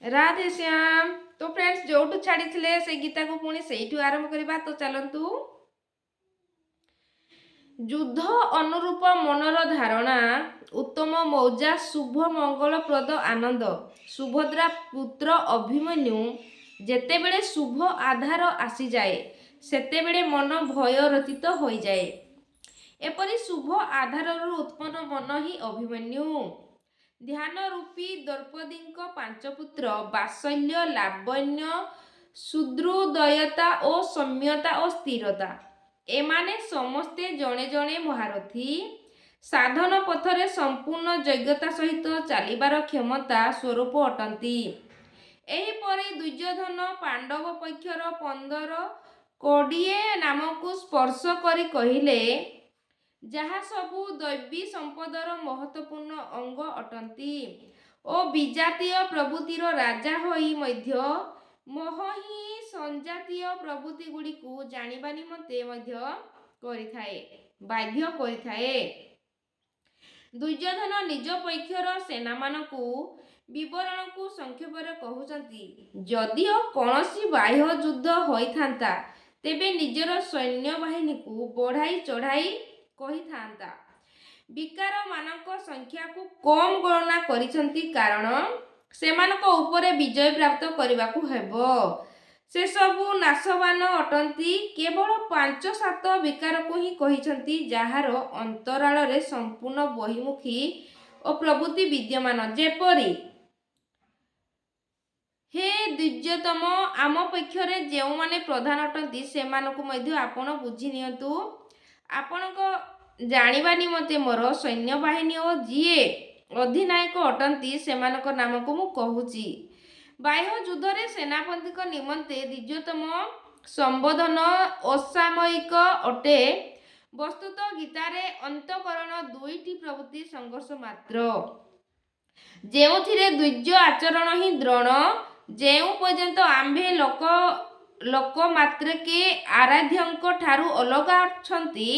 राधे श्याम। तो फ्रेंड्स जोठू छाड़ी से गीता को पुणी से आरंभ करवा। तो चलतु युद्ध अनुरूप मनर धारणा उत्तम मौजा शुभ मंगलप्रद आनंद सुभद्रा पुत्र अभिमन्यु जेतेबेले शुभ आधार आसी जाए सेतेबेले मन भय रचित हो जाए। एपरी शुभ आधार उत्पन्न मन ही अभिमन्यु। ध्यान रूपी द्रौपदी पांच पुत्र बात्सल्य लावण्य सुदृदयता और सौम्यता और स्थिरता एमाने समस्ते जड़े जड़े महारथी साधन पथरे संपूर्ण योग्यता सहित चलिबार क्षमता स्वरूप अटंती। एहीपरि दुर्योधन पांडव पक्षर 15-20 नामक स्पर्श करी कहिले जहाँ सबू दैवी संपदर महत्वपूर्ण अंग अटंती और विजातीय प्रवृत्तिर राजा होई मध्य मोही संजातीय प्रवृत्ति गुड़ी को जानिबा निमंते मध्य करिथाए बाध्य करिथाए। दुर्योधन निज पक्षर सेना मानकु विवरण को संक्षेप कहउचंती जदिओ कौनसी बाह्य युद्ध होइथांता तेबे निजर सैन्य बाहिनी को बढ़ाई चढ़ाई कही था। विकार मानक संख्या को कम गणना करिसंती कारण सेमानक उपरे विजय प्राप्त करने को हेबो। से सबू नाशवान अटंती केवल 5-7 विकार को ही कहिसंती जार अंतराल रे संपूर्ण बहिमुखी और प्रवृत्ति विद्यमान जेपरी हे द्विजतम आम पक्षरे जो माने प्रधान अटंती सेमानकु मध्य आपण बुझी नियंतु। आपण जानिबा निमंते मोर सैन्य बाहिनी और जीए अधिनायक अटंती सेमानक नाम को मु कहूची। बाह्य युद्ध रे सेनापति निमंते द्विजतम संबोधन असामयिक अटे। वस्तुत गीतारे अंतकरण दुईटी प्रवृत्ति संघर्ष मात्र जेउथिरे द्विज आचरण ही द्रोण जेउ पर्यंत आंभे लोक मात्र के आराध्यंक ठारू अलगा अछंती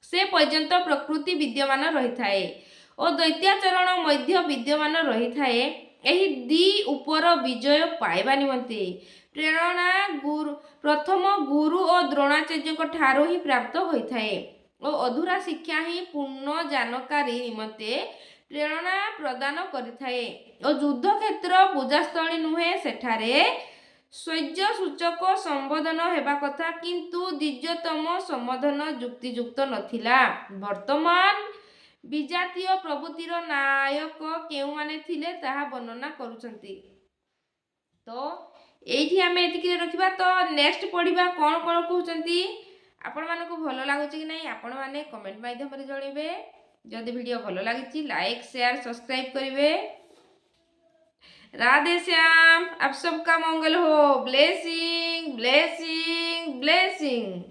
से पर्यंत प्रकृति विद्यमान रही थाए और दैत्याचरण मध्य विद्यमान रही थाए। एही दी उपर विजय पाइबा निमंते प्रेरणा गुरु प्रथम गुरु और द्रोणाचार्य ठारू ही प्राप्त होई थाए और अधूरा शिक्षा ही पूर्ण जानकारी निमंते प्रेरणा प्रदान करिथाए और युद्ध क्षेत्र पूजास्थली नुहे सेठारे स्वैर्य सूचक संबोधन हेबा कथा किंतु द्विजतम संबोधन युक्तियुक्त नथिला। वर्तमान विजातीय प्रवृत्तिर नायक केउ माने थिले ताहा वर्णना करूछंती। तो एठी आमे एतिकी रखिबा। तो नेक्स्ट पढिबा कोन कोन कहउछंती आपण मानको भलो लागुची कि नै आपण माने कमेंट माध्यम रे जणिबे। जदि वीडियो भलो लागिची लाइक शेयर सब्सक्राइब करिवे। राधे श्याम। आप सबका मंगल हो। Blessing blessing blessing.